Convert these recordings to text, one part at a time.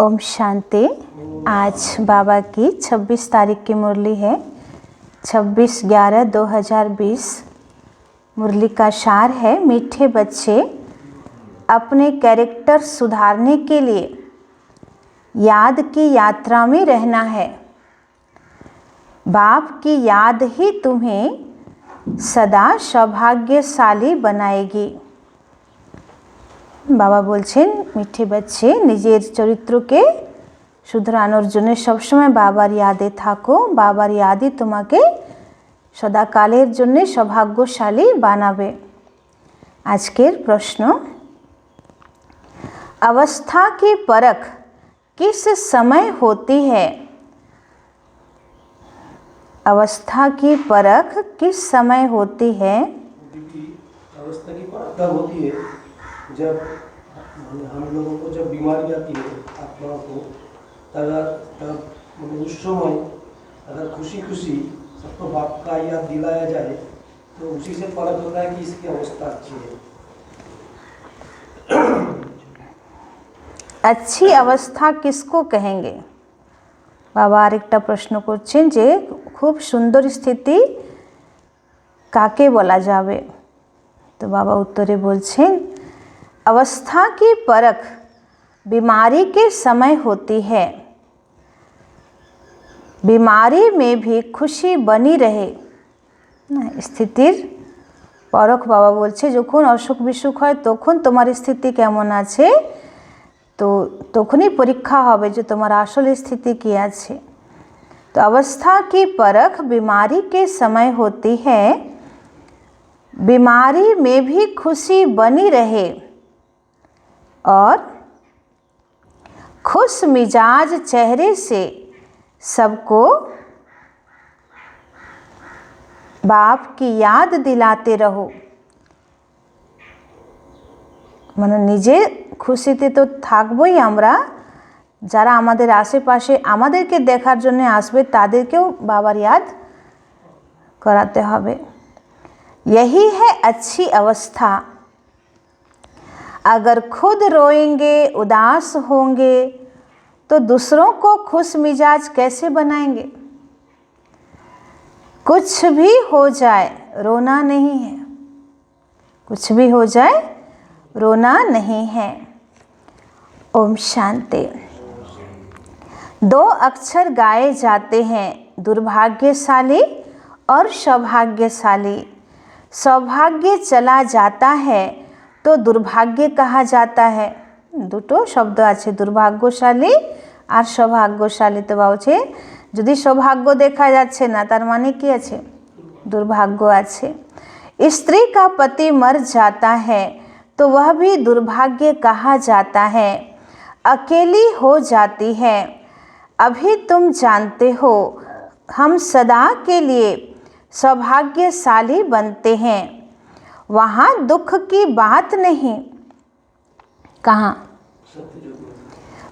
ओम शांति। आज बाबा की 26 तारीख की मुरली है, 26/11/2020। मुरली का सार है, मीठे बच्चे अपने कैरेक्टर सुधारने के लिए याद की यात्रा में रहना है। बाप की याद ही तुम्हें सदा सौभाग्यशाली बनाएगी। বাবা বলছেন মিঠে বাচ্চে নিজের চরিত্রকে শুধরানোর জন্য সবসময় বাবার ইয়াদে থাকো। বাবার ইয়াদই তোমাকে সদাকালের জন্য সৌভাগ্যশালী বানাবে। আজকের প্রশ্ন, अवस्था की परख किस समय होती है? अवस्था की परख किस समय होती है? अवस्था की परख तब होती है जब हम लोगों को जब बीमारी आती है आत्मा को, तब उस समय अगर खुशी खुशी सबको बाप का याद दिलाया जाए तो उसी से परख होता है कि इसकी अवस्था अच्छी है। अच्छी अवस्था किसको कहेंगे? বাবা আরেকটা প্রশ্ন করছেন যে খুব সুন্দর স্থিতি কাকে বলা যাবে? তো বাবা उत्तरे बोलছেন, अवस्था की परख बीमारी के समय होती है। बीमारी में भी खुशी बनी रहे ना। स्थितिर परख बाबा बोलছে যখন অসুখ বিসুখ হয় তখন তোমার স্থিতি কেমন আছে, তো তখনই পরীক্ষা হবে যে তোমার আসল স্থিতি কি আছে। तो अवस्था की परख बीमारी के समय होती है, बीमारी में भी खुशी बनी रहे और खुश मिजाज चेहरे से सबको बाप की याद दिलाते रहो। মানে নিজে খুশিতে তো থাকবই আমরা, যারা আমাদের আশেপাশে আমাদেরকে দেখার জন্য আসবে তাদেরকেও বাবার याद कराते হবে। यही है अच्छी अवस्था। अगर खुद रोएंगे, उदास होंगे तो दूसरों को खुश मिजाज कैसे बनाएंगे? कुछ भी हो जाए रोना नहीं है, कुछ भी हो जाए रोना नहीं है। ओम शांति। दो अक्षर गाए जाते हैं, दुर्भाग्यशाली और सौभाग्यशाली। सौभाग्य चला जाता है तो दुर्भाग्य कहा जाता है। দুটো শব্দ আছে, দুর্ভাগ্যশালী আর সৌভাগ্যশালী। তো বলছে যদি সৌভাগ্য দেখা যাচ্ছে না তার মানে কি আছে? दुर्भाग्य আছে। स्त्री का पति मर जाता है तो वह भी दुर्भाग्य कहा जाता है। अकेली हो जाती है, अभी तुम जानते हो हम सदा के लिए सौभाग्यशाली बनते हैं। वहाँ दुख की बात नहीं। कहाँ?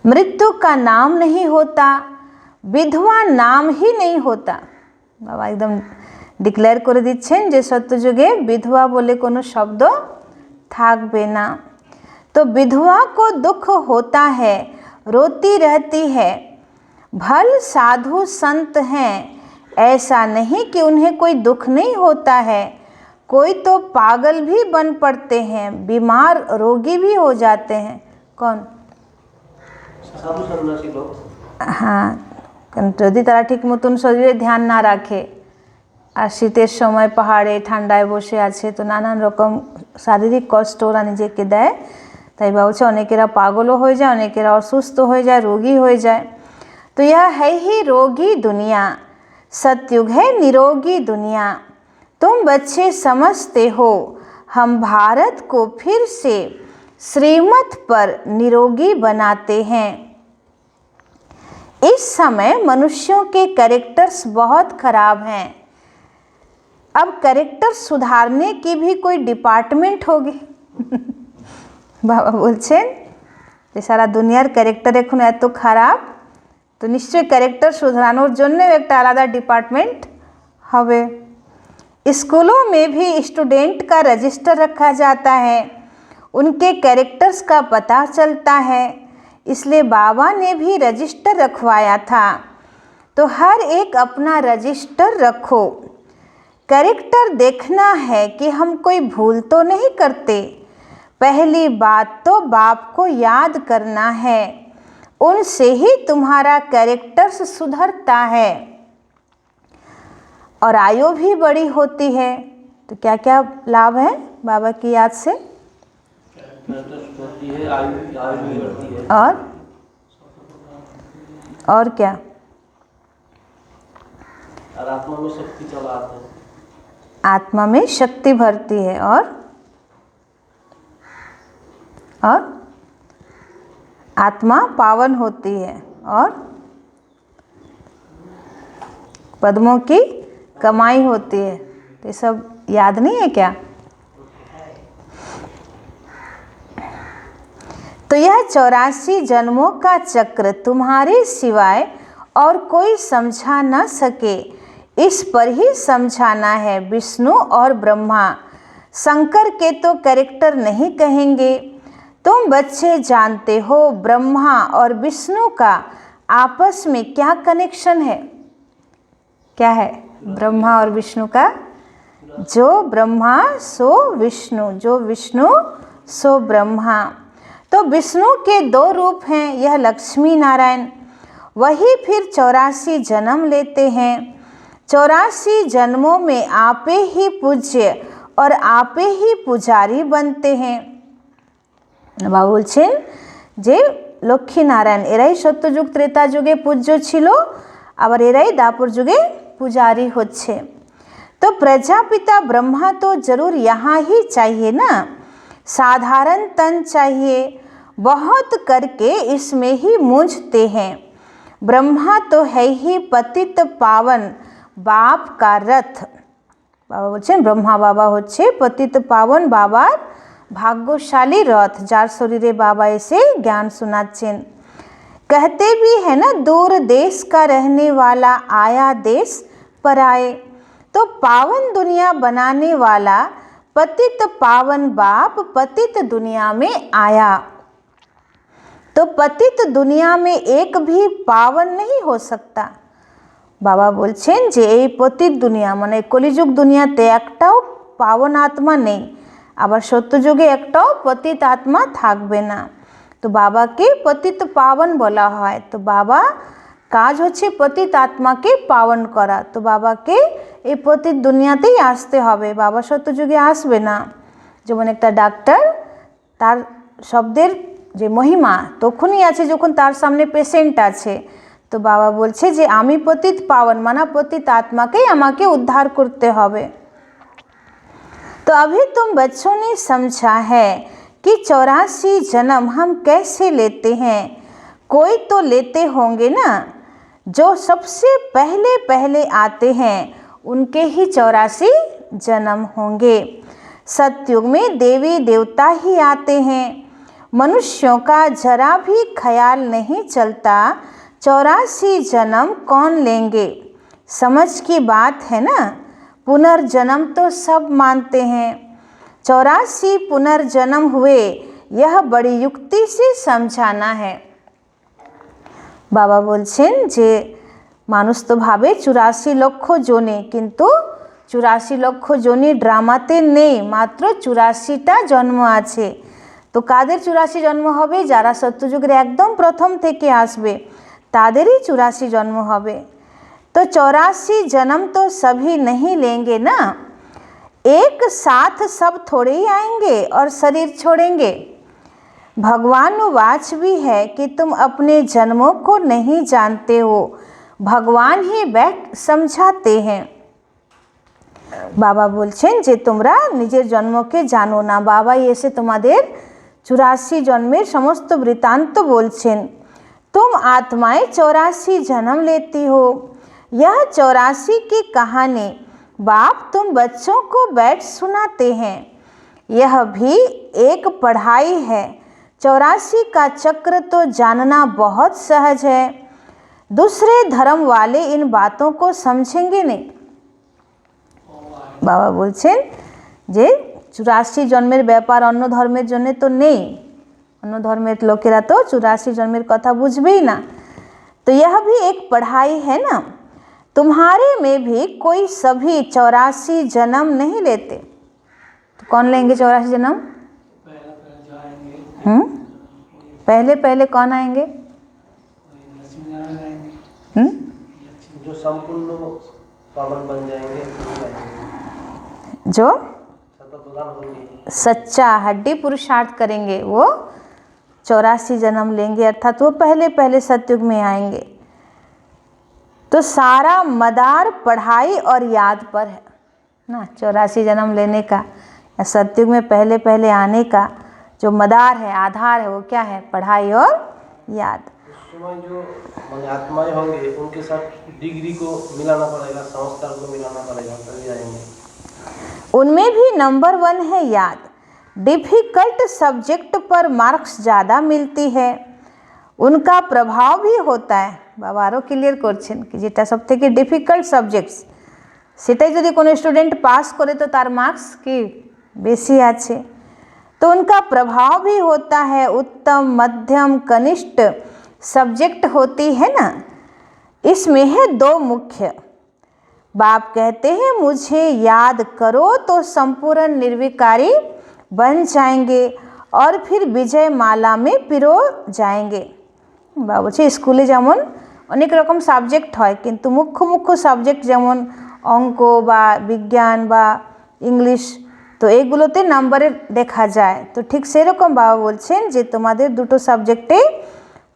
मृत्यु का नाम नहीं होता, विधवा नाम ही नहीं होता। बाबा एकदम डिक्लेयर করে দিচ্ছেন যে সত্যযুগে বিধবা বলে কোনো শব্দ থাকবে না। तो विधवा को दुख होता है, रोती रहती है। भल साधु संत हैं, ऐसा नहीं कि उन्हें कोई दुख नहीं होता है। कोई तो पागल भी बन पड़ते हैं, बीमार रोगी भी हो जाते हैं। कौन? साधु सन्यासी लोग। हाँ, যদি তারা ঠিক মতন শরীরে ধ্যান না রাখে আর শীতের সময় পাহাড়ে ঠান্ডায় বসে আছে তো নানান রকম শারীরিক কষ্ট ওরা নিজেকে দেয়। তাই বলছে অনেকেরা পাগলও হয়ে যায়, অনেকেরা অসুস্থ হয়ে যায়, রোগী হয়ে যায়। तो यह है ही रोगी दुनिया, सतयुग है निरोगी दुनिया। तुम बच्चे समझते हो हम भारत को फिर से श्रीमत पर निरोगी बनाते हैं। इस समय मनुष्यों के कैरेक्टर्स बहुत खराब हैं। अब कैरेक्टर सुधारने की भी कोई डिपार्टमेंट होगी। बाबा বলছেন যে সারা দুনিয়ার ক্যারেক্টার এখন এত খারাপ, তো নিশ্চয়ই ক্যারেক্টার শুধরানোর জন্য একটা আলাদা ডিপার্টমেंट হবে। स्कूलों में भी स्टूडेंट का रजिस्टर रखा जाता है, उनके कैरेक्टर्स का पता चलता है। इसलिए बाबा ने भी रजिस्टर रखवाया था। तो हर एक अपना रजिस्टर रखो। कैरेक्टर देखना है कि हम कोई भूल तो नहीं करते। पहली बात तो बाप को याद करना है, उनसे ही तुम्हारा कैरेक्टर सुधरता है और आयु भी बड़ी होती है। तो क्या क्या लाभ है बाबा की याद से? और क्या? आत्मा में शक्ति चला आते हैं। आत्मा में शक्ति भरती है और आत्मा पावन होती है और पद्मों की कमाई होती है। तो ये सब याद नहीं है क्या? तो यह 84 जन्मों का चक्र तुम्हारे सिवाय और कोई समझा न सके, इस पर ही समझाना है विष्णु और ब्रह्मा। शंकर के तो कैरेक्टर नहीं कहेंगे। तुम बच्चे जानते हो ब्रह्मा और विष्णु का आपस में क्या कनेक्शन है? क्या है ब्रह्मा और विष्णु का? जो ब्रह्मा सो विष्णु, जो विष्णु सो ब्रह्मा। तो विष्णु के 2 रूप हैं, यह लक्ष्मी नारायण। वही फिर 84 जन्म लेते हैं। 84 जन्मों में आपे ही पूज्य और आपे ही पुजारी बनते हैं। বাবা বলছেন যে লক্ষ্মী নারায়ণ এরাই সত্যযুগ ত্রেতা যুগে পূজ্য ছিল, আবার এরাই দাপর যুগে पुजारी হচ্ছে। तो प्रजापिता ब्रह्मा तो जरूर यहाँ ही चाहिए ना। साधारण तन चाहिए, बहुत करके इसमें ही मूंझते हैं। ब्रह्मा तो है ही पतित पावन बाप का रथ। बाबा बोलছেন ब्रह्मा बाबा হচ্ছে पतित पावन बाबार भाग्यशाली रथ, जार शरीरे बाबा ऐसे ज्ञान सुनाচ্ছেন। कहते भी है ना, दूर देश का रहने वाला आया देश पर आए। तो पावन दुनिया बनाने वाला पतित पावन बाप पतित दुनिया में आया। तो पतित दुनिया में एक भी पावन नहीं हो सकता। बाबा बोलছেন যে এই পতিত দুনিয়া মানে কলিযুগ দুনিয়াতে একটাও পাবন আত্মা নেই, আবার সত্যযুগে একটাও পতিত আত্মা থাকবে না। তো বাবাকে পতিত পাবন বলা হয়। তো বাবা কাজ হচ্ছে পতিত আত্মাকে পাবন করা। তো বাবাকে এই পতিত দুনিয়াতেই আসতে হবে, বাবা সত্যযুগে আসবে না। যেমন একটা ডাক্তার, তার শব্দের যে মহিমা তখনই আছে যখন তার সামনে পেশেন্ট আছে। তো বাবা বলছে যে আমি পতিত পাবন মানা পতিত आत्माকেই আমাকে उद्धार করতে হবে। तो अभी तुम बच्चों ने समझा है कि 84 जन्म हम कैसे लेते हैं। कोई तो लेते होंगे ना, जो सबसे पहले पहले आते हैं उनके ही 84 जन्म होंगे। सतयुग में देवी देवता ही आते हैं। मनुष्यों का जरा भी ख्याल नहीं चलता 84 जन्म कौन लेंगे। समझ की बात है ना। पुनर्जन्म तो सब मानते हैं, 84 पुनर्जन्म हुए, यह बड़ी युक्ति से समझाना है। बाबा बोलছেন যে মানুষ তো ভাবে 84 লক্ষ জনে, কিন্তু 84 লক্ষ জনি ড্রামাতে নেই, মাত্র 84টা জন্ম আছে। তো কাদের 84 জন্ম হবে? যারা সত্যযুগের একদম প্রথম থেকে আসবে তাদেরই 84 জন্ম হবে। तो 84 जन्म तो सभी नहीं लेंगे ना। एक साथ सब थोड़े ही आएंगे और शरीर छोड़ेंगे। भगवान वाच भी है कि तुम अपने जन्मों को नहीं जानते हो, भगवान ही बैठ समझाते हैं। बाबा बोलছেন যে তোমরা নিজের জন্মকে জানো না, বাবাই এসে তোমাদের 84 জন্মের সমস্ত বৃত্তান্ত বলছেন। तुम आत्माएं 84 जन्म लेती हो। यह 84 की कहानी बाप तुम बच्चों को बैठ सुनाते हैं। यह भी एक पढ़ाई है। 84 का चक्र तो जानना बहुत सहज है, दूसरे धर्म वाले इन बातों को समझेंगे नहीं। बाबा बोलছেন যে 84 জন্মের ব্যাপার অন্য ধর্মের জন্য তো নেই, अन्य धर्मेर लोकेरा तो 84 जन्मेर कथा बुझबेई ना। तो यह भी एक पढ़ाई है ना। तुम्हारे में भी कोई सभी 84 जन्म नहीं लेते। तो कौन लेंगे 84 जन्म? पहले पहले कौन आएंगे? जो संपूर्ण पावन बन जाएंगे, जो सच्चा हड्डी पुरुषार्थ करेंगे वो 84 जन्म लेंगे, अर्थात वो पहले पहले सतयुग में आएंगे। तो सारा मदार पढ़ाई और याद पर है ना। 84 जन्म लेने का या सतयुग में पहले पहले आने का जो मदार है, आधार है, वो क्या है? पढ़ाई और याद। उस समय जो आत्माएं होंगे उनके साथ डिग्री को मिलाना पड़ेगा, संस्कार को मिलाना पड़ेगा, तभी आएंगे। उनमें भी नंबर 1 है याद। डिफिकल्ट सब्जेक्ट पर मार्क्स ज़्यादा मिलती है, उनका प्रभाव भी होता है। बाबा आरो क्लियर करছেন कि যেটা सबथेके डिफिकल्ट सब्जेक्ट्स সেটাই যদি কোনো স্টুডেন্ট পাস করে তো তার মার্কস কি বেশি আছে। तो उनका प्रभाव भी होता है। उत्तम, मध्यम, कनिष्ठ सब्जेक्ट होती है ना। इसमें है 2 मुख्य। बाप कहते हैं मुझे याद करो तो संपूर्ण निर्विकारी बन जाएंगे और फिर विजय माला में पिरो जाएंगे। बाबा बोलছে स्कूले যেমন অনেক রকম সাবজেক্ট হয়, কিন্তু মুখ্য মুখ্য সাবজেক্ট যেমন অঙ্ক বা বিজ্ঞান বা ইংলিশ, তো এইগুলোতে নাম্বারের দেখা যায়। তো ঠিক সেরকম বাবা বলছেন যে তোমাদের দুটো সাবজেক্টে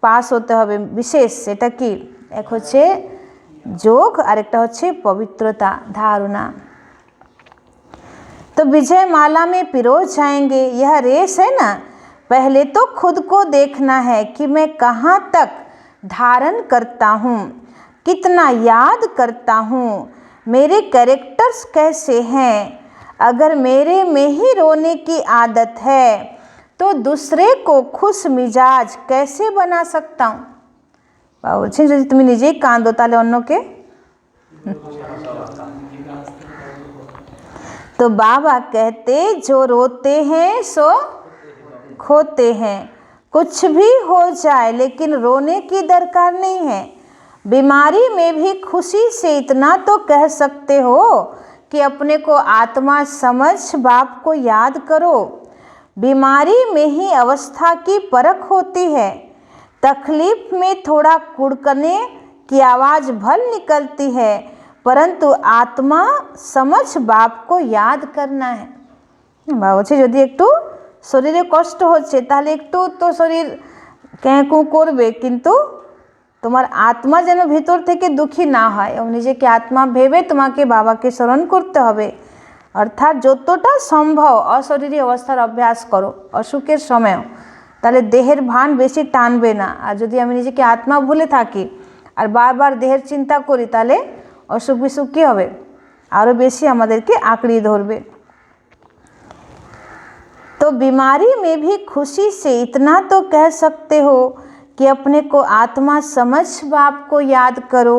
পাস হতে হবে বিশেষ। সেটা কি? এক হচ্ছে যোগ আর একটা হচ্ছে পবিত্রতা धारणा। तो विजय माला में पिरो जाएंगे। यह रेस है ना। पहले तो खुद को देखना है कि मैं कहाँ तक धारण करता हूँ, कितना याद करता हूँ, मेरे कैरेक्टर्स कैसे हैं। अगर मेरे में ही रोने की आदत है तो दूसरे को खुश मिजाज कैसे बना सकता हूँ। बाबा बोलছেন যদি তুমি নিজেই কাঁদো তাহলে অন্যকে। तो बाबा कहते जो रोते हैं सो खोते हैं। कुछ भी हो जाए लेकिन रोने की दरकार नहीं है। बीमारी में भी खुशी से इतना तो कह सकते हो कि अपने को आत्मा समझ बाप को याद करो। बीमारी में ही अवस्था की परख होती है। तकलीफ में थोड़ा कुड़कने की आवाज़ भल निकलती है, परंतु आत्मा समझ बाप को याद करना है। बाबा बोलছে যদি একটু শরীরে কষ্ট হচ্ছে তাহলে একটু তো শরীর ক্যাঁকু করবে, কিন্তু তোমার আত্মা যেন ভিতর থেকে দুঃখী না হয় এবং নিজেকে আত্মা ভেবে তোমাকে বাবাকে স্মরণ করতে হবে। অর্থাৎ যতটা সম্ভব অশরীরী অবস্থার অভ্যাস করো অসুখের সময়ও, তাহলে দেহের ভান বেশি টানবে না। আর যদি আমি নিজেকে আত্মা ভুলে থাকি আর বারবার দেহের চিন্তা করি তাহলে অসুখ বিসুখ কী হবে? আরও বেশি আমাদেরকে আঁকড়িয়ে ধরবে। तो बीमारी में भी खुशी से इतना तो कह सकते हो कि अपने को आत्मा समझ बाप को याद करो।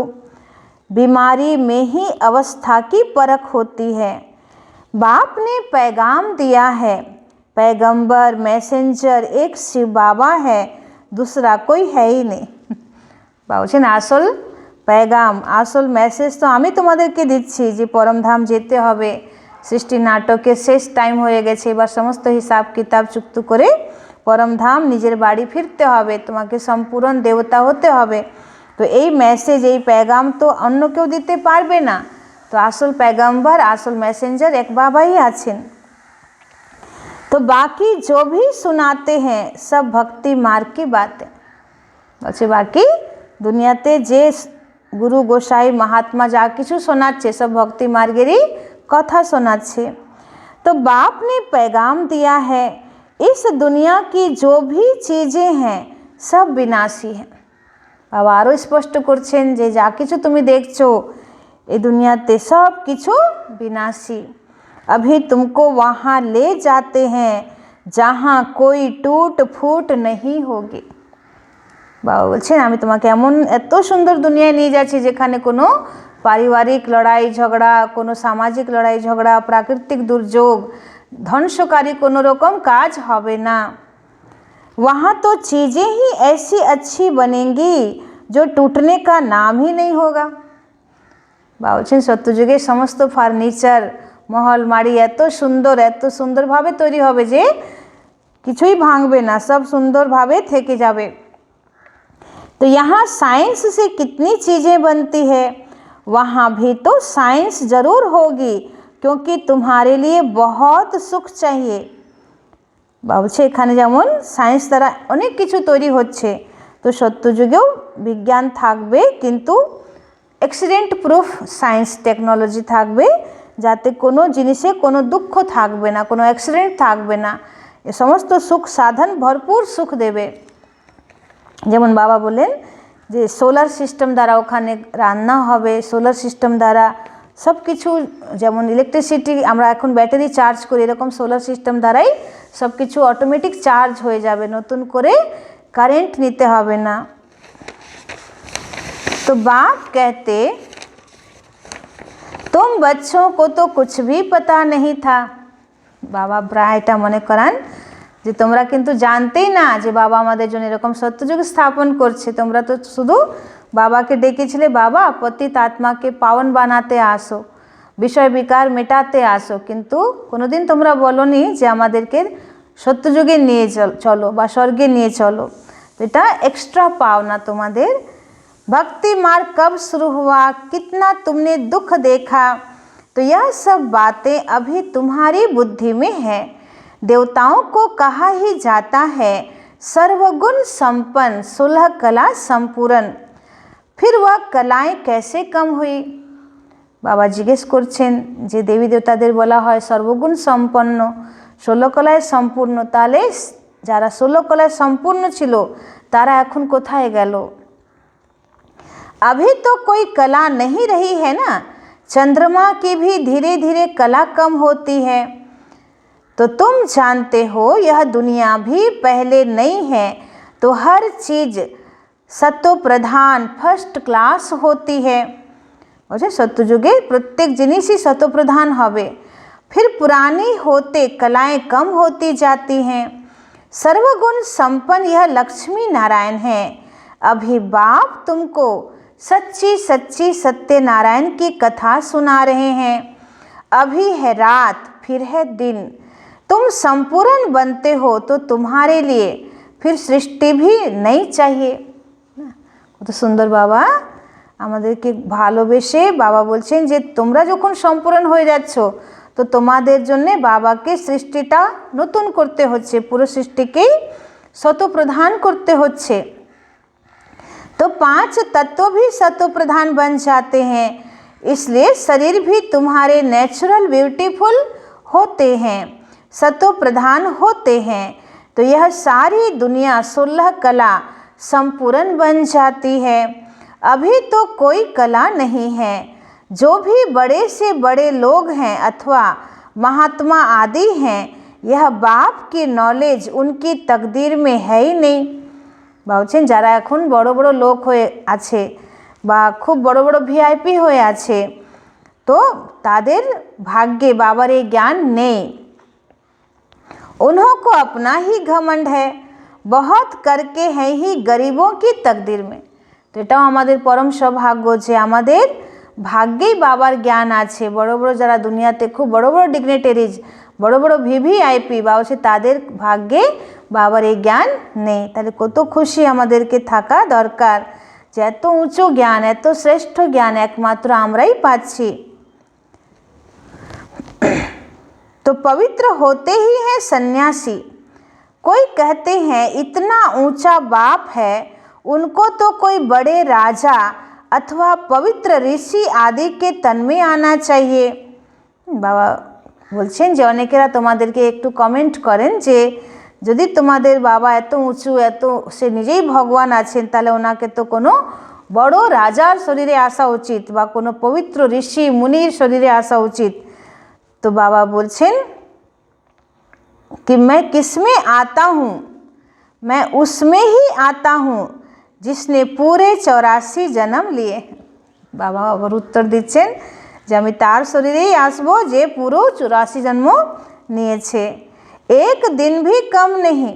बीमारी में ही अवस्था की परख होती है। बाप ने पैगाम दिया है। पैगंबर, मैसेंजर एक शिव बाबा है, दूसरा कोई है ही नहीं। बाबा বলছেন আসল पैगाम আসল মেসেজ তো আমি তোমাদেরকে দিচ্ছি যে পরমধাম যেতে হবে। সৃষ্টি নাটকের শেষ টাইম হয়ে গেছে, এবার সমস্ত হিসাব কিতাব চুক্ত করে পরমধাম নিজের বাড়ি ফিরতে হবে, তোমাকে সম্পূর্ণ দেবতা হতে হবে। তো এই মেসেজ এই पैगाम তো অন্য কেউ দিতে পারবে না। তো আসল पैगंबर আসল मैसेंजर एक बाबा ही আছেন। तो बाकी जो भी सुनाते हैं सब भक्ति मार्ग की बातें। বলছে বাকি দুনিয়াতে যে গুরু গোসাই মহাত্মা যা কিছু শোনাচ্ছে সব ভক্তি মার্গেরই कथा सुनाচ্ছে। तो बाप ने पैगाम दिया है इस दुनिया की जो भी चीज़ें हैं सब विनाशी हैं। बाबा आरो स्पष्ट करছেন যে যা কিছু তুমি দেখছো এই দুনিয়াতে सब কিছু विनाशी। अभी तुमको वहाँ ले जाते हैं जहाँ कोई टूट फूट नहीं होगी। बाबा বলছেন আমি তোমাকে এমন এত সুন্দর দুনিয়ায় নিয়ে যাচ্ছি যেখানে কোনো पारिवारिक लड़ाई झगड़ा, कोनो सामाजिक लड़ाई झगड़ा, प्राकृतिक दुर्योग, ध्वंसकारी कोनो रकम काज होबे ना। वहाँ तो चीज़ें ही ऐसी अच्छी बनेंगी जो टूटने का नाम ही नहीं होगा। ভাবছেন সত্যযুগে সমস্ত ফার্নিচার মহল মাড়ি এত সুন্দরভাবে তৈরি হবে যে কিছুই ভাঙবে না, সব সুন্দরভাবে থেকে যাবে। तो यहाँ साइंस से कितनी चीज़ें बनती है, वहाँ भी तो साइंस ज़रूर होगी क्योंकि तुम्हारे लिए बहुत सुख चाहिए। ভাবছে এখানে যেমন সায়েন্স দ্বারা অনেক কিছু তৈরি হচ্ছে, তো সত্যযুগেও বিজ্ঞান থাকবে কিন্তু অ্যাক্সিডেন্ট প্রুফ সায়েন্স টেকনোলজি থাকবে, যাতে কোনো জিনিসে কোনো দুঃখ থাকবে না, কোনো অ্যাক্সিডেন্ট থাকবে না। এ সমস্ত সুখ সাধন ভরপুর সুখ দেবে। যেমন বাবা বলেন যে সোলার সিস্টেম দ্বারা ওখানে রান্না হবে, সোলার সিস্টেম দ্বারা সব কিছু, যেমন ইলেকট্রিসিটি আমরা এখন ব্যাটারি চার্জ করি, এরকম সোলার সিস্টেম দ্বারাই সব কিছু অটোমেটিক চার্জ হয়ে যাবে, নতুন করে কারেন্ট নিতে হবে না। तो बाप कहते तुम बच्चों को तो कुछ भी पता नहीं था। बाबा প্রায় এটা মনে করান যে তোমরা কিন্তু জানতেই না যে বাবা আমাদের জন্য এরকম সত্যযুগ স্থাপন করছে। তোমরা তো শুধু বাবাকে ডেকেছিলে, বাবা পতিত আত্মাকে পাবন বানাতে আসো, বিষয় বিকার মেটাতে আসো, কিন্তু কোনোদিন তোমরা বলোনি যে আমাদেরকে সত্যযুগে নিয়ে চলো বা স্বর্গে নিয়ে চলো। তো এটা এক্সট্রা পাওনা তোমাদের। भक्ति मार्ग कब शुरू हुआ, कितना तुमने दुख देखा, तो यह सब बातें अभी तुम्हारी बुद्धि में है। देवताओं को कहा ही जाता है सर्वगुण संपन्न, 16 कला संपूर्ण। फिर वह कलाएं कैसे कम हुई। बाबा जिज्ञेस করছেন যে দেবী দেবতাদের বলা হয় সর্বগুণ সম্পন্ন, 16 কলায় সম্পূর্ণ, তাহলে যারা 16 কলায় সম্পূর্ণ ছিল তারা এখন কোথায় গেল। अभी तो कोई कला नहीं रही है ना, चंद्रमा की भी धीरे धीरे कला कम होती है। तो तुम जानते हो यह दुनिया भी पहले नहीं है, तो हर चीज़ सत्व प्रधान फर्स्ट क्लास होती है। और सत्ययुगे प्रत्येक जिनिस ही सत्व प्रधान होवे, फिर पुरानी होते कलाएं कम होती जाती हैं। सर्वगुण संपन्न यह लक्ष्मी नारायण है। अभी बाप तुमको सच्ची सच्ची सत्यनारायण की कथा सुना रहे हैं। अभी है रात, फिर है दिन। तुम संपूर्ण बनते हो तो तुम्हारे लिए फिर सृष्टि भी नहीं चाहिए। কত সুন্দর বাবা আমাদেরকে ভালোবেসে বাবা বলছেন যে তোমরা যখন সম্পূর্ণ হয়ে যাচ্ছ তো তোমাদের জন্য বাবাকে সৃষ্টিটা নতুন করতে হচ্ছে, পুরো সৃষ্টিকেই শতপ্রধান করতে হচ্ছে। तो 5 तत्व भी सत्व प्रधान बन जाते हैं, इसलिए शरीर भी तुम्हारे नेचुरल ब्यूटीफुल होते हैं, सत्व प्रधान होते हैं। तो यह सारी दुनिया 16 कला संपूर्ण बन जाती है। अभी तो कोई कला नहीं है। जो भी बड़े से बड़े लोग हैं अथवा महात्मा आदि हैं, यह बाप की नॉलेज उनकी तकदीर में है ही नहीं। ভাবছেন যারা এখন বড় বড় লোক হয়ে আছে বা খুব বড় বড় ভিআইপি হয়ে আছে, তো তাদের ভাগ্যে বাবার এই জ্ঞান নেই। उन्हों को अपना ही घमंड है, बहुत करके हैं ही गरीबों की तकदीर में। তো এটাও আমাদের পরম সৌভাগ্য যে আমাদের ভাগ্যেই বাবার জ্ঞান আছে। বড় বড় যারা দুনিয়াতে খুব বড় বড় ডিগনিটারিজ, বড় বড় ভিভিআইপি বা হচ্ছে তাদের ভাগ্যে বাবার এই জ্ঞান নেই। তাহলে কত খুশি আমাদেরকে থাকা দরকার যে এত উঁচু জ্ঞান, এত শ্রেষ্ঠ জ্ঞান একমাত্র আমরাই পাচ্ছি। तो पवित्र होते ही हैं सन्यासी। कोई कहते हैं इतना ऊंचा बाप है, उनको तो कोई बड़े राजा अथवा पवित्र ऋषि आदि के तन में आना चाहिए। बाबा বলছেন যে অনেকেরা তোমাদেরকে একটু কমেন্ট করেন যে যদি তোমাদের বাবা এত উঁচু, এত সে নিজেই ভগবান আছেন, তাহলে ওনাকে তো কোনো বড় রাজার শরীরে আসা উচিত বা কোনো পবিত্র ঋষি মুনির শরীরে আসা উচিত। तो बाबा बोलছেন कि मैं किसमें आता हूँ, मैं उसमें ही आता हूँ जिसने पूरे 84 जन्म लिए। बाबा আবার উত্তর দিচ্ছেন যে আমি তার শরীরেই আসবো যে পুরো 84 জন্ম নিয়েছে। एक दिन भी कम नहीं।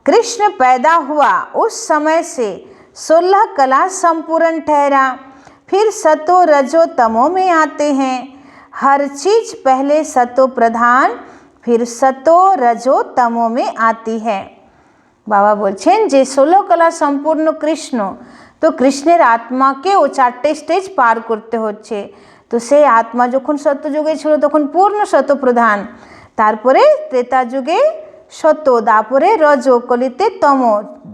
कृष्ण पैदा हुआ उस समय से 16 कला संपूर्ण ठहरा। फिर सतो रजो तमो में आते हैं। हर चीज पहले सतो प्रधान फिर सतो रजो तमो में आती है। बाबा বলছেন যে 16 কলা সম্পূর্ণ কৃষ্ণ, তো কৃষ্ণের আত্মাকে ও 4টে স্টেজ পার করতে হচ্ছে। তো সেই আত্মা যখন সত্যযুগে ছিল তখন পূর্ণ সত প্রধান, তারপরে ত্রেতা যুগে সত, তারপরে রজ, কলিতে তম,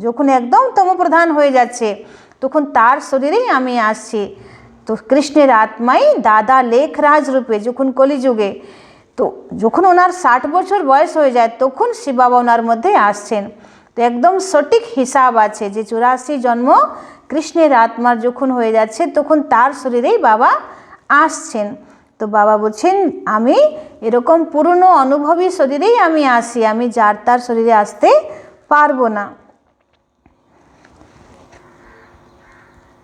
যখন একদম তম প্রধান হয়ে যাচ্ছে তখন তার শরীরেই আমি আসছি। তো কৃষ্ণের আত্মাই দাদা লেখরাজ রূপে যখন কলিযুগে, তো যখন ওনার 60 বছর বয়স হয়ে যায় তখন শিব বাবা ওনার মধ্যে আসছেন। তো একদম সঠিক হিসাব আছে যে 84 জন্ম কৃষ্ণের আত্মার যখন হয়ে যাচ্ছে তখন তার শরীরেই বাবা আসছেন। তো বাবা বলছেন আমি এরকম পুরনো অনুভবী শরীরেই আমি আসি, আমি যার তার শরীরে আসতে পারবো না।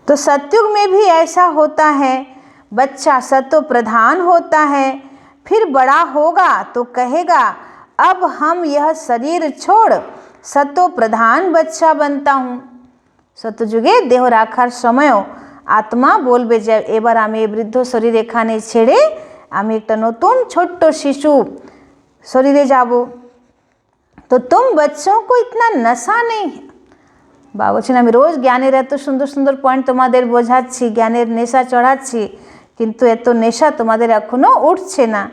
तो सतयुग में भी ऐसा होता है, बच्चा सतो प्रधान होता है, फिर बड़ा होगा तो कहेगा अब हम यह शरीर छोड़ सतो प्रधान बच्चा बनता हूँ। सतयुगे देह राखार समय आत्मा बोलबे जे एबार आमी बृद्ध शरीर एखाने छेड़े आमी एकटा नतून छोट्ट शिशु शरीरे जाबो। तो तुम बच्चों को इतना नशा नहीं है। বাবা বলছেন আমি রোজ জ্ঞানের এত সুন্দর সুন্দর পয়েন্ট তোমাদের বোঝাচ্ছি, জ্ঞানের নেশা চড়াচ্ছি, কিন্তু এত নেশা তোমাদের এখনো উঠছে না।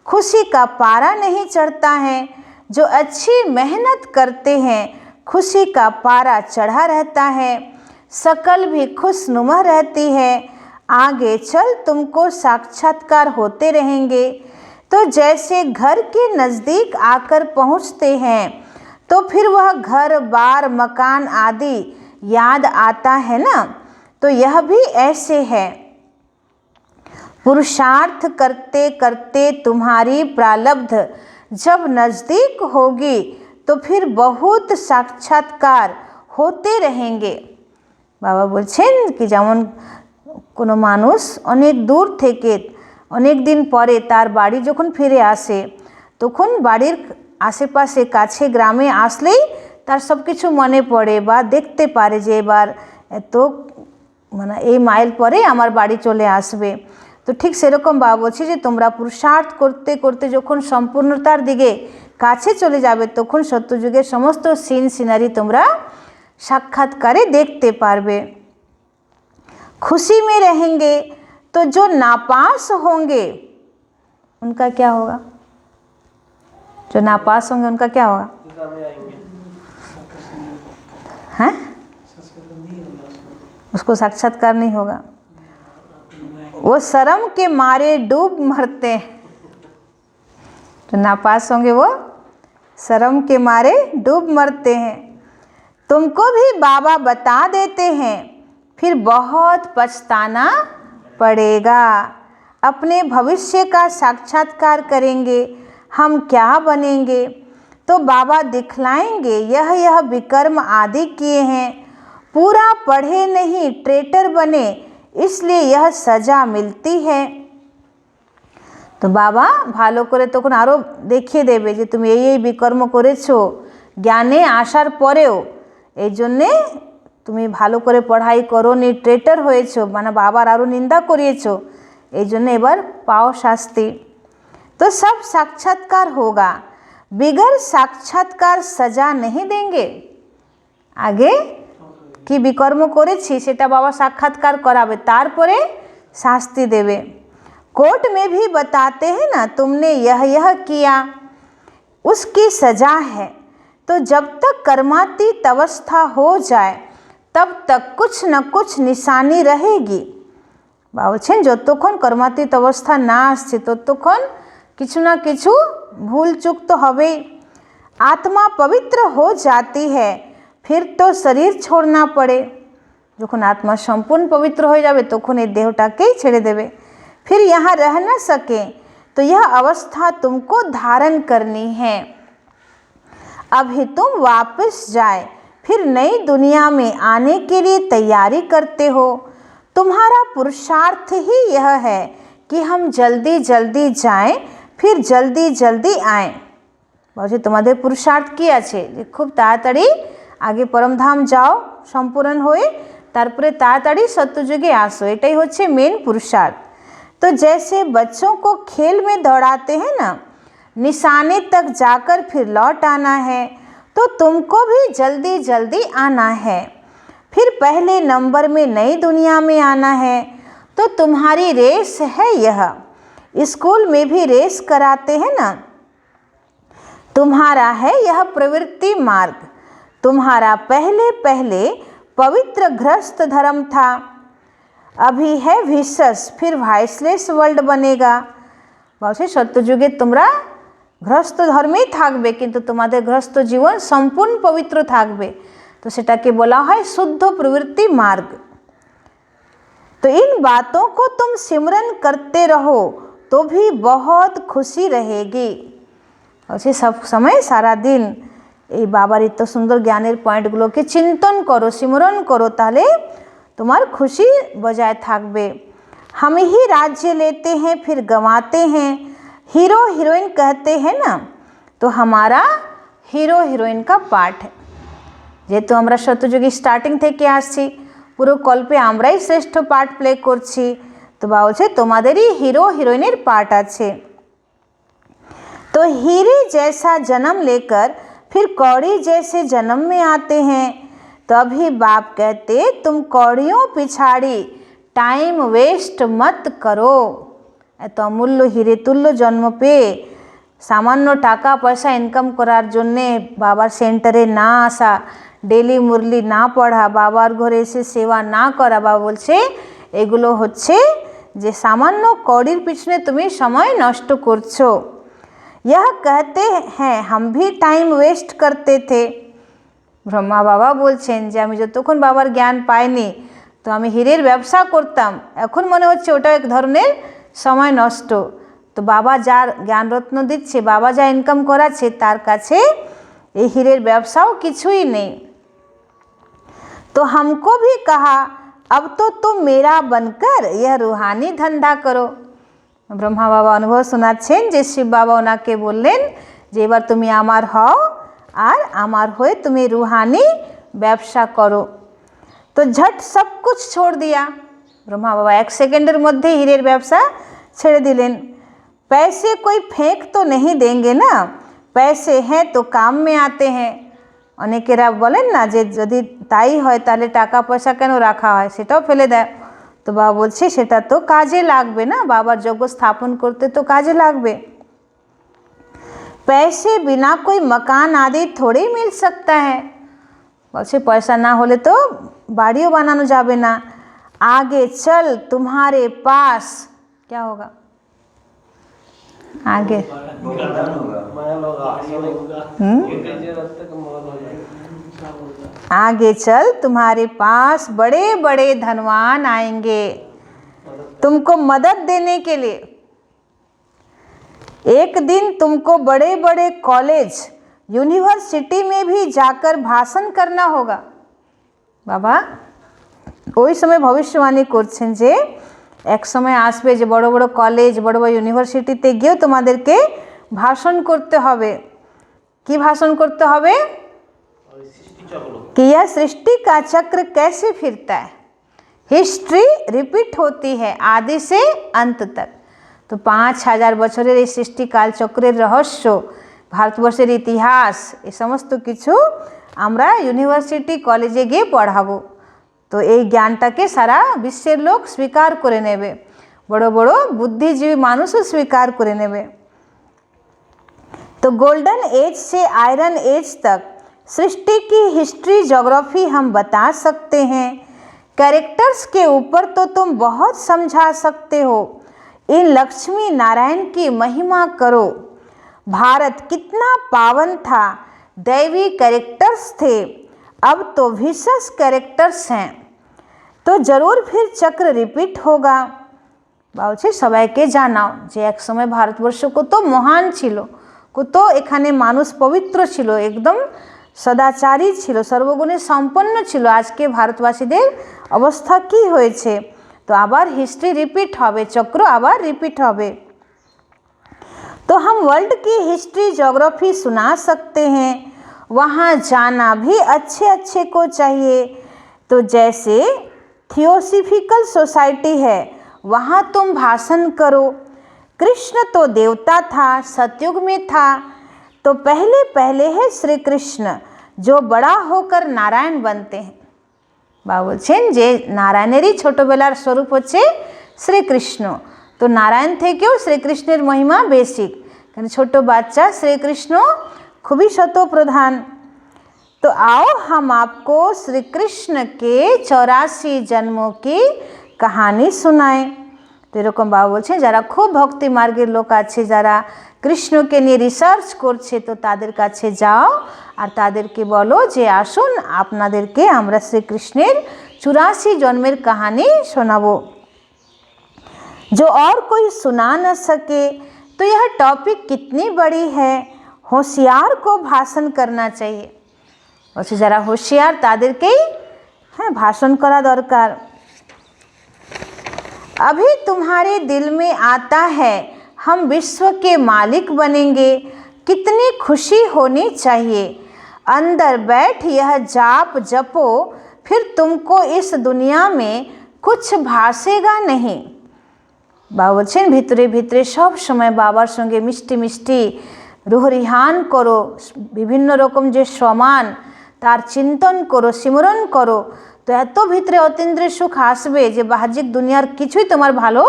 खुशी का पारा नहीं चढ़ता है, जो अच्छी मेहनत करते हैं खुशी का पारा चढ़ा रहता है, शकल भी खुशनुमा रहती है, आगे चल तुमको साक्षात्कार होते रहेंगे। तो जैसे घर के नज़दीक आकर पहुँचते हैं तो फिर वह घर बार मकान आदि याद आता है ना, तो यह भी ऐसे है। पुरुषार्थ करते करते तुम्हारी प्रारब्ध जब नज़दीक होगी तो फिर बहुत साक्षात्कार होते रहेंगे। बाबा বলছেন কি যেমন কোনো মানুষ অনেক দূর থেকে অনেক দিন পরে তার বাড়ি যখন ফিরে আসে তখন বাড়ির আশেপাশে কাছে গ্রামে আসলেই তার সব কিছু মনে পড়ে বা দেখতে পারে যে এবার এত মানে এই মাইল পরে আমার বাড়ি চলে আসবে। তো ঠিক সেরকম বাবা বলছি যে তোমরা পুরুষার্থ করতে করতে যখন সম্পূর্ণতার দিকে কাছে চলে যাবে তখন সত্যযুগের সমস্ত সিন সিনারি তোমরা সাক্ষাৎকারে দেখতে পারবে। खुशी में रहेंगे तो जो नापास होंगे उनका क्या होगा? जो नापास होंगे उनका क्या होगा? हैं? उसको साक्षात्कार नहीं होगा, वो शर्म के मारे डूब मरते हैं। जो नापास होंगे वो शर्म के मारे डूब मरते हैं। तुमको भी बाबा बता देते हैं फिर बहुत पछताना पड़ेगा। अपने भविष्य का साक्षात्कार करेंगे, हम क्या बनेंगे तो बाबा दिखलाएंगे यह विकर्म आदि किए हैं, पूरा पढ़े नहीं ट्रेटर बने इसलिए यह सजा मिलती है। तो बाबा ভালো করে তখন আরও দেখিয়ে দেবে যে তুমি এই বিকর্ম করেছো জ্ঞানে আসার পরেও, এই জন্যে তুমি ভালো করে পড়াই করোনি, ট্রেটার হয়েছো, মানে বাবার আরও নিন্দা করিয়েছো, এই জন্য এবার পাও শাস্তি। तो सब साक्षात्कार होगा, बिगर साक्षात्कार सजा नहीं देंगे। आगे कि विकर्म করেছি সেটা বাবা সাক্ষাৎকার করাবে, তারপরে শাস্তি দেবে। कोर्ट में भी बताते हैं ना तुमने यह किया उसकी सजा है। तो जब तक कर्मातीत अवस्था हो जाए तब तक कुछ न कुछ निशानी रहेगी। বাবা বলছেন যতক্ষণ কর্মাতীত অবস্থা না আসছে ততক্ষণ কিছু না কিছু ভুল চুক তো হবেই। आत्मा पवित्र हो जाती है फिर तो शरीर छोड़ना पड़े। যখন आत्मा संपूर्ण पवित्र हो जाए তখন এই দেহটাকেই ছেড়ে দেবে। फिर यहाँ रह न सके तो यह अवस्था तुमको धारण करनी है। अभी तुम वापस जाए फिर नई दुनिया में आने के लिए तैयारी करते हो। तुम्हारा पुरुषार्थ ही यह है कि हम जल्दी जल्दी जाएं फिर जल्दी जल्दी आएं। বলছে তোমাদের পুরুষার্থ কি আছে যে খুব তাড়াতাড়ি আগে পরমধাম যাও সম্পূর্ণ হয়ে তারপরে তাড়াতাড়ি सत्ययुगे আসো, এটাই হচ্ছে মেন পুরুষার্थ। तो जैसे बच्चों को खेल में दौड़ाते हैं ना, निशाने तक जाकर फिर लौट आना है, तो तुमको भी जल्दी जल्दी आना है, फिर पहले नंबर में नई दुनिया में आना है। तो तुम्हारी रेस है यह, स्कूल में भी रेस कराते हैं ना, तुम्हारा है यह प्रवृत्ति मार्ग। तुम्हारा पहले पहले पवित्र गृहस्थ धर्म था, अभी है विशेष, फिर वाइसलेस वर्ल्ड बनेगा। বলছে সত্যযুগে তোমরা গৃহস্থ ধর্মেই থাকবে, কিন্তু তোমাদের গৃহস্থ জীবন সম্পূর্ণ পবিত্র থাকবে, তো সেটাকে বলা হয় শুদ্ধ প্রবৃত্তি মার্গ। तो इन बातों को तुम सिमरन करते रहो तो भी बहुत खुशी रहेगी। বলছে সব সময় সারা দিন এই বাবার এত সুন্দর জ্ঞানের পয়েন্টগুলোকে চিন্তন করো, সিমরন করো, তাহলে তোমার খুশি বজায় থাকবে। हम ही राज्य लेते हैं फिर गंवाते हैं, हीरो हीरोइन कहते हैं ना, तो हमारा হিরো হিরোইন का পার্ট है। যেহেতু আমরা সত্যযুগে স্টার্টিং থেকে আসছি, পুরো কল্পে আমরাই শ্রেষ্ঠ পার্ট প্লে করছি, তো বলছে তোমাদেরই হিরো হিরোইনের পার্ট আছে। तो हीरे जैसा जन्म लेकर फिर कौड़ी जैसे जन्म में आते हैं, तो अभी बाप कहते तुम कौड़ियों पिछाड़ी टाइम वेस्ट मत करो। এত অমূল্য হিরে তুল্য জন্ম পেয়ে সামান্য টাকা পয়সা ইনকাম করার জন্যে বাবার সেন্টারে না আসা, ডেলি মুরলি না পড়া, বাবার ঘরে এসে সেবা না করা, বাবা বলছে এগুলো হচ্ছে যে সামান্য কড়ির পিছনে তুমি সময় নষ্ট করছো। यह कहते हैं हम भी टाइम वेस्ट करते थे। ব্রহ্মা বাবা বলছেন যে আমি যতক্ষণ বাবার জ্ঞান পাইনি তো আমি হীরের ব্যবসা করতাম, এখন মনে হচ্ছে ওটা এক ধরনের সময় নষ্ট। তো বাবা যার জ্ঞানরত্ন দিচ্ছে, বাবা যা ইনকাম করাচ্ছে, তার কাছে এই হীরের ব্যবসাও কিছুই নেই। तो हमको भी कहा अब तो तुम मेरा बनकर यह रूहानी धंधा करो। ব্রহ্মা বাবা অনুভব শোনাচ্ছেন যে শিব বাবা ওনাকে বললেন যে এবার তুমি আমার হও আর আমার হয়ে তুমি রুহানি ব্যবসা করো। তো ঝট সব কুছ ছোড় দিয়া, ব্রহ্মা বাবা এক সেকেন্ডের মধ্যে হীরের ব্যবসা ছেড়ে দিলেন। पैसे कोई फेंक तो नहीं देंगे ना, पैसे हैं तो काम में आते हैं। অনেকেরা বলেন না যে যদি তাই হয় তাহলে টাকা পয়সা কেন রাখা হয়, সেটাও ফেলে দেয়। তো বাবা বলছে সেটা তো কাজে লাগবে না, বাবার যজ্ঞ স্থাপন করতে তো কাজে লাগবে। पैसे बिना कोई मकान आदि थोड़े ही मिल सकता है। বলছে পয়সা না হলে তো বাড়িও বানানো যাবে না। आगे चल तुम्हारे पास क्या होगा, आगे आगे चल तुम्हारे पास बड़े बड़े धनवान आएंगे तुमको मदद देने के लिए। एक दिन तुमको बड़े बड़े कॉलेज यूनिवर्सिटी में भी जाकर भाषण करना होगा। बाबा ওই সময় ভবিষ্যবাণী করছেন যে এক সময় আসবে যে বড় বড় কলেজ, বড় বড় ইউনিভার্সিটিতে গিয়েও তোমাদেরকে ভাষণ করতে হবে। কি ভাষণ করতে হবে? कि यह सृष्टि का चक्र कैसे फिरता है, हिस्ट्री रिपीट होती है आदि से अंत तक। तो 5000 বছরের এই সৃষ্টি কালচক্রের রহস্য, ভারতবর্ষের ইতিহাস, এই সমস্ত কিছু আমরা ইউনিভার্সিটি কলেজে গিয়ে পড়াবো। তো এই জ্ঞানটাকে সারা বিশ্বের লোক স্বীকার করে নেবে, বড় বড় বুদ্ধিজীবী মানুষও স্বীকার করে নেবে। तो गोल्डन एज से आयरन एज तक सृष्टि की हिस्ट्री ज्योग्राफी हम बता सकते हैं। कैरेक्टर्स के ऊपर तो तुम बहुत समझा सकते हो। इन लक्ष्मी नारायण की महिमा करो। भारत कितना पावन था, दैवी कैरेक्टर्स थे, अब तो विशेष कैरेक्टर्स हैं, तो जरूर फिर चक्र रिपीट होगा। বলছে সবাইকে জানাও যে এক সময় ভারতবর্ষ কত মহান ছিল, কত এখানে মানুষ পবিত্র ছিল, একদম সদাচারী ছিল, সর্বগুণে সম্পন্ন ছিল। আজকে ভারতবাসীদের অবস্থা কি হয়েছে? তো আবার হিস্ট্রি রিপিট হবে, চক্র আবার রিপিট হবে। तो हम वर्ल्ड की हिस्ट्री ज्योग्राफी सुना सकते हैं, वहाँ जाना भी अच्छे अच्छे को चाहिए। तो जैसे थियोसॉफिकल सोसाइटी है, वहाँ तुम भाषण करो। कृष्ण तो देवता था, सतयुग में था, तो पहले पहले है श्री कृष्ण, जो बड़ा होकर नारायण बनते हैं। बाबा बोलছেন যে নারায়ণেরই ছোটবেলার স্বরূপ হচ্ছে শ্রীকৃষ্ণ। তো নারায়ণ থেকেও শ্রীকৃষ্ণের মহিমা বেশি, কারণ ছোট বাচ্চা শ্রীকৃষ্ণ খুবই শতপ্রধান। तो आओ हम आपको श्री कृष्ण के 84 जन्मों की कहानी सुनाएं। तो এরকম বাবা বলছেন যারা খুব ভক্তি মার্গের লোক আছে, যারা কৃষ্ণকে নিয়ে রিসার্চ করছে, তো তাদের কাছে যাও আর তাদেরকে বলো যে আসুন আপনাদেরকে আমরা শ্রীকৃষ্ণের 84 জন্মের কাহিনী শোনাবো। जो और कोई सुना न सके, तो यह टॉपिक कितनी बड़ी है, होशियार को भाषण करना चाहिए। বলছে যারা হুঁশিয়ার তাদেরকেই ভাষণ করা দরকার। अभी तुम्हारे दिल में आता है हम विश्व के मालिक बनेंगे, कितनी खुशी होनी चाहिए। अंदर बैठ यह जाप जपो, फिर तुमको इस दुनिया में कुछ भासेगा नहीं। বাবা বলছেন ভিতরে ভিতরে সব সময় বাবার সঙ্গে মিষ্টি মিষ্টি রুহরিহান করো, বিভিন্ন রকম যে সমান তার চিন্তন করো, সিমরন করো, তো এত ভিতরে অতীন্দ্রিয় সুখ আসবে যে বাহ্যিক দুনিয়ার কিছুই তোমার ভালো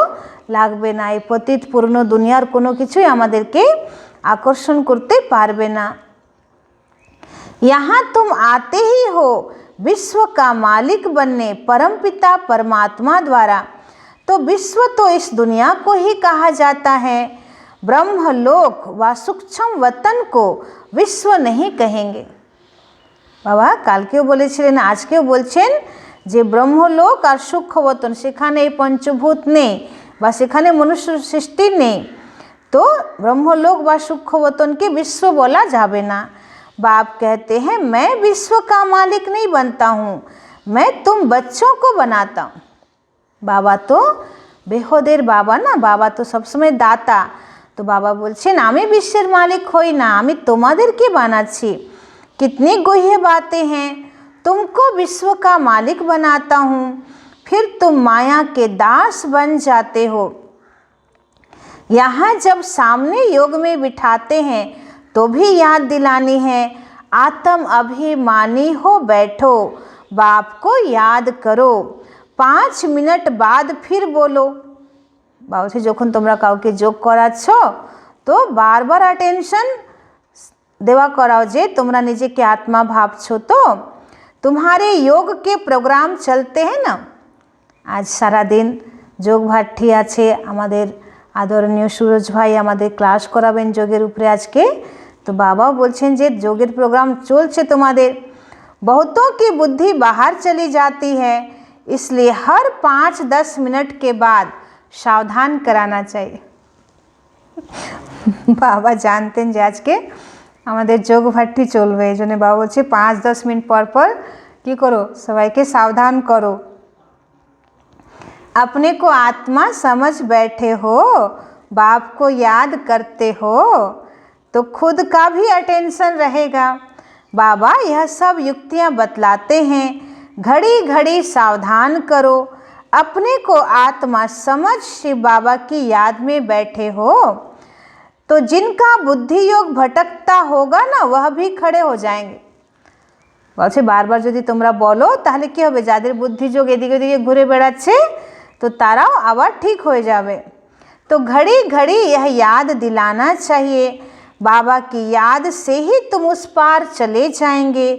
লাগবে না। এই পতিত পূর্ণ দুনিয়ার কোনো কিছুই আমাদেরকে আকর্ষণ করতে পারবে না। यहाँ तुम आते ही हो विश्व का मालिक बनने परमपिता परमात्मा द्वारा। तो विश्व तो इस दुनिया को ही कहा जाता है, ब्रह्मलोक व सूक्ष्म वतन को विश्व नहीं कहेंगे। বাবা কালকেও বলেছিলেন, আজকেও বলছেন যে ব্রহ্মলোক আর সূক্ষ্মবতন, সেখানে এই পঞ্চভূত নেই বা সেখানে মনুষ্য সৃষ্টি নেই, তো ব্রহ্মলোক বা সূক্ষ্মবতনকে বিশ্ব বলা যাবে না। बाप कहते हैं मैं विश्व का मालिक नहीं बनता हूँ, मैं तुम बच्चों को बनाता हूँ। বাবা তো বেহদের বাবা না, বাবা তো সবসময় দাতা। তো বাবা বলছেন আমি বিশ্বের মালিক হই না, আমি তোমাদেরকে বানাচ্ছি। कितनी गुह्य बातें हैं, तुमको विश्व का मालिक बनाता हूँ, फिर तुम माया के दास बन जाते हो। यहाँ जब सामने योग में बिठाते हैं तो भी याद दिलानी है, आत्म अभिमानी हो बैठो, बाप को याद करो, 5 मिनट बाद फिर बोलो। बाबा से যখন তোমরা কাউকে যোগ করাচ্ছ তো বারবার অ্যাটেনশন देवा कराओ जे तुमरा নিজেকে आत्मा भावছো। तो तुम्हारे योग के प्रोग्राम चलते हैं ना, आज सारा दिन যোগ ভাটি আছে, আমাদের আদরণীয় সুরজ ভাই আমাদের ক্লাস করাবেন যোগের উপরে আজকে। তো বাবাও বলছেন যে যোগের প্রোগ্রাম চলছে তোমাদের। बहुतों की बुद्धि बाहर चली जाती है, इसलिए हर 5-10 मिनट के बाद सावधान कराना चाहिए। বাবা জানতেন যে আজকে আমাদের যোগ ভাটি চলবে, এই জন্য বাবা বলছে 5-10 মিনিট পর পর কি করো, সবাইকে সাবধান করো। अपने को आत्मा समझ बैठे हो, बाप को याद करते हो, तो खुद का भी अटेंशन रहेगा। बाबा यह सब युक्तियाँ बतलाते हैं, घड़ी घड़ी सावधान करो। अपने को आत्मा समझ शिव बाबा की याद में बैठे हो, तो जिनका बुद्धि योग भटकता होगा ना वह भी खड़े हो जाएंगे। বলছে বারবার যদি তোমরা বলো তাহলে কি হবে, যাদের বুদ্ধি যোগ এদিকে ওদিকে ঘুরে বেড়াচ্ছে তো তারাও আবার ঠিক হয়ে যাবে। तो घड़ी घड़ी यह याद दिलाना चाहिए, बाबा की याद से ही तुम उस पार चले जाएंगे।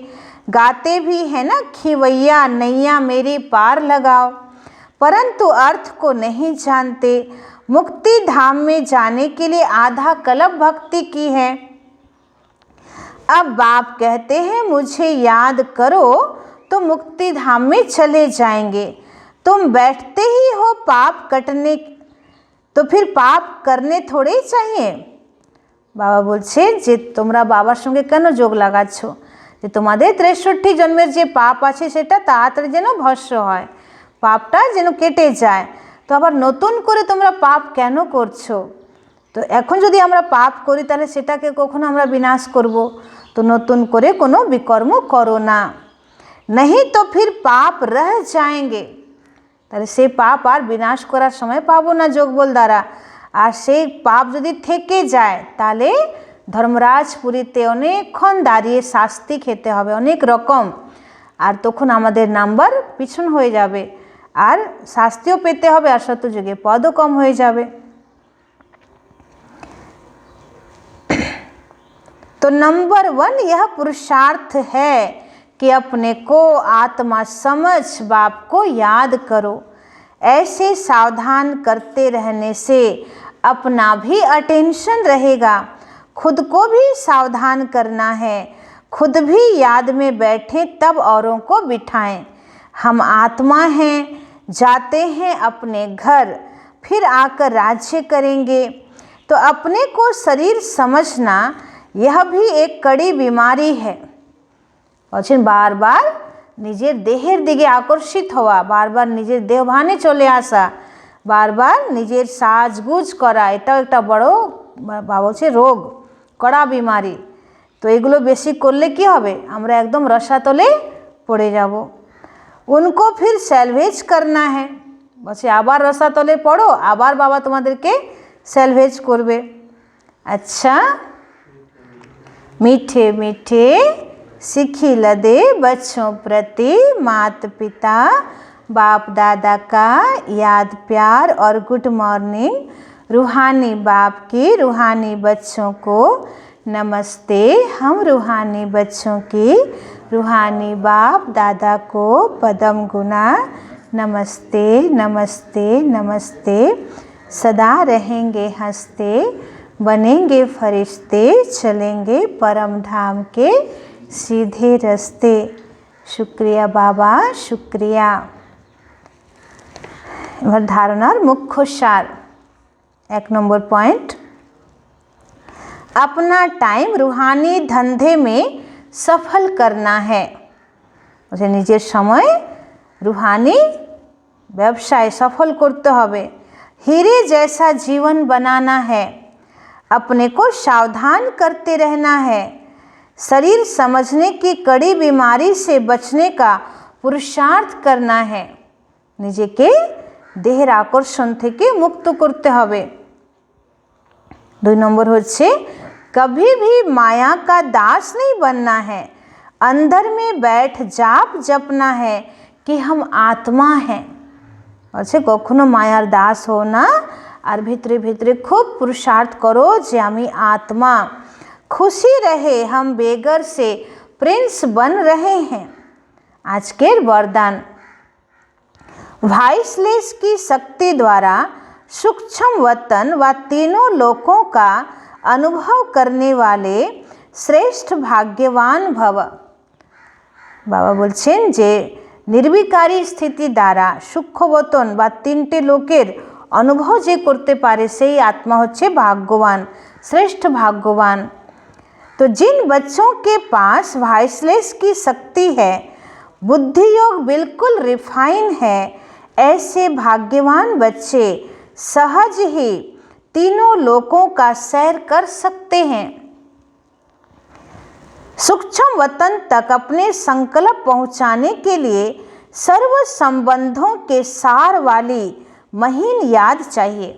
गाते भी है ना, खिवैया नैया मेरी पार लगाओ, परंतु अर्थ को नहीं जानते। मुक्ति धाम में जाने के लिए आधा कल्प भक्ति की है। अब बाप कहते हैं मुझे याद करो तो मुक्ति धाम में चले जाएंगे। तुम बैठते ही हो पाप कटने, तो फिर पाप करने थोड़े ही चाहिए। বাবা বলছে যে তোমরা বাবার সঙ্গে কেন যোগ লাগাচ্ছ, যে তোমাদের 63 জন্মের যে পাপ আছে সেটা তাড়াতাড়ি যেন ভস্ম হয়, পাপটা যেন কেটে যায়। তো আবার নতুন করে তোমরা পাপ কেন করছো? তো এখন যদি আমরা পাপ করি তাহলে সেটাকে কখনো আমরা বিনাশ করব। তো নতুন করে কোনো বিকর্ম করো না, नहीं तो फिर পাপ रह जाएंगे। তাহলে সেই পাপ আর বিনাশ করার সময় পাবো না যোগবল দ্বারা। আর সেই পাপ যদি থেকে যায় তাহলে ধর্মরাজপুরীতে অনেকক্ষণ দাঁড়িয়ে শাস্তি খেতে হবে অনেক রকম, আর তখন আমাদের নাম্বার পিছন হয়ে যাবে আর শাস্তিও পেতে হবে আর সত্যযুগে পদও কম হয়ে যাবে। तो नंबर 1 यह पुरुषार्थ है कि अपने को आत्मा समझ बाप को याद करो। ऐसे सावधान करते रहने से अपना भी अटेंशन रहेगा, खुद को भी सावधान करना है, खुद भी याद में बैठे तब औरों को बिठाएं। हम आत्मा हैं, जाते हैं अपने घर, फिर आकर राज्य करेंगे। तो अपने को शरीर समझना यह भी एक कड़ी बीमारी है। বলছেন বারবার নিজের দেহের দিকে আকর্ষিত হওয়া, বারবার নিজের দেহভানে চলে আসা, বারবার নিজের সাজগুজ করা, এটাও একটা বড় বলছে রোগ, কড়া বিমারি। তো এগুলো বেশি করলে কি হবে, আমরা একদম রসাতলে পড়ে যাব। উनको फिर सैल्वेज करना है, বলছে আবার রসাতলে পড়ো, আবার বাবা তোমাদেরকে सैल्वेज করবে। अच्छा, मीठे मीठे सिखिल दे बच्चों प्रति माता पिता बाप दादा का याद प्यार और गुड मॉर्निंग। रूहानी बाप की रूहानी बच्चों को नमस्ते। हम रूहानी बच्चों की रूहानी बाप दादा को पदम गुना नमस्ते नमस्ते नमस्ते। सदा रहेंगे हंसते, बनेंगे फरिश्ते, चलेंगे परम धाम के सीधे रास्ते। शुक्रिया बाबा, शुक्रिया। এবার ধারণার মুখ্য সার 1 নম্বর পয়েন্ট, अपना टाइम रूहानी धंधे में सफल करना है। मुझे নিজের সময় रूहानी ব্যবসায় সফল করতে হবে। हीरे जैसा जीवन बनाना है, अपने को सावधान करते रहना है, शरीर समझने की कड़ी बीमारी से बचने का पुरुषार्थ करना है। নিজেকে দেহের আকর্ষণ থেকে মুক্ত করতে হবে। 2 নম্বর হচ্ছে कभी भी माया का दास नहीं बनना है, अंदर में बैठ जाप जपना है कि हम आत्मा हैं। বলছে কখনো মায়ার দাস হো না, আর ভিতরে ভিতরে খুব পুরুষার্থ করো যে আমি আত্মা। खुशी रहे हम बेगर से प्रिंस बन रहे हैं। আজকের वरदान, वाइसलेस की शक्ति द्वारा सूक्ष्म वतन व तीनों लोकों का अनुभव करने वाले श्रेष्ठ भाग्यवान भव। बाबा বলছেন যে নির্বিকারী স্থিতি দ্বারা সূক্ষ্মবতন বা 3টে লোকের অনুভব যে করতে পারে সেই আত্মা হচ্ছে ভাগ্যবান, শ্রেষ্ঠ ভাগ্যবান। तो जिन बच्चों के पास वाइसलेस की शक्ति है, बुद्धि योग बिल्कुल रिफाइन है, ऐसे भाग्यवान बच्चे सहज ही तीनों लोकों का सैर कर सकते हैं। सूक्ष्म वतन तक अपने संकल्प पहुंचाने के लिए सर्व संबंधों के सार वाली महीन याद चाहिए।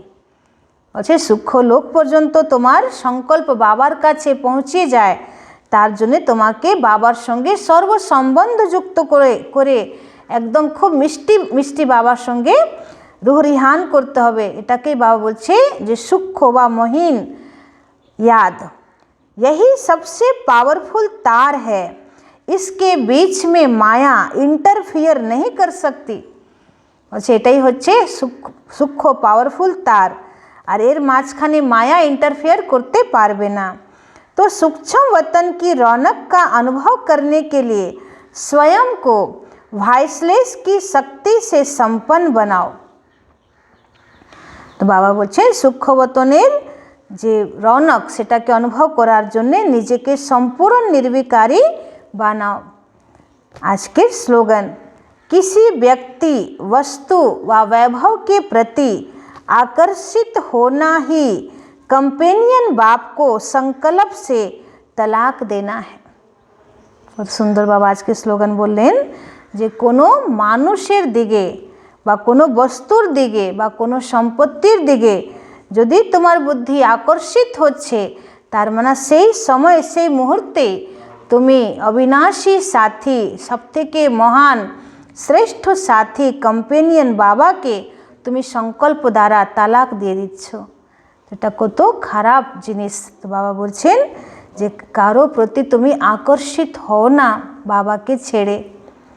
বলছে সূক্ষ্ম লোক পর্যন্ত তোমার সংকল্প বাবার কাছে পৌঁছে যায়, তার জন্য তোমাকে বাবার সঙ্গে সর্ব সম্বন্ধ যুক্ত করে একদম খুব মিষ্টি মিষ্টি বাবার সঙ্গে রুহরিহান করতে হবে। এটাকেই বাবা বলছে যে সূক্ষ্ম বা মহিন याद, यही सबसे पावरफुल तार है, इसके बीच में माया इंटरफियर नहीं कर सकती। বলছে এটাই হচ্ছে সূক্ষ্ম পাওয়ারফুল তার, আর এর মাঝখানে माया इंटरफेयर करते पारबे ना। तो सूक्ष्म वतन की रौनक का अनुभव करने के लिए स्वयं को वाइसलेस की शक्ति से संपन्न बनाओ। तो बाबा बोलছেন सूक्ष्म वतনের যে রৌনক সেটাকে অনুভব করার জন্য নিজেকে সম্পূর্ণ নির্বিকারী বানাও। আজকের স্লোগান, किसी व्यक्ति वस्तु व वैभव के प्रति आकर्षित होना ही कंपेनियन बाप को संकल्प से तलाक देना है। और सुंदर बाबा आज के स्लोगान बोलें যে কোনো মানুষের দিকে বা কোনো বস্তুর দিকে বা কোনো সম্পত্তির দিকে যদি তোমার বুদ্ধি আকর্ষিত হচ্ছে, তার মানে সেই সময় সেই মুহূর্তে তুমি অবিনাশী সাথী, সবথেকে মহান শ্রেষ্ঠ সাথী কম্পেনিয়ন বাবাকে তুমি সংকল্প দ্বারা তালাক দিয়ে দিচ্ছ। এটা কত খারাপ জিনিস। তো বাবা বলছেন যে কারো প্রতি তুমি আকর্ষিত হও না বাবাকে ছেড়ে।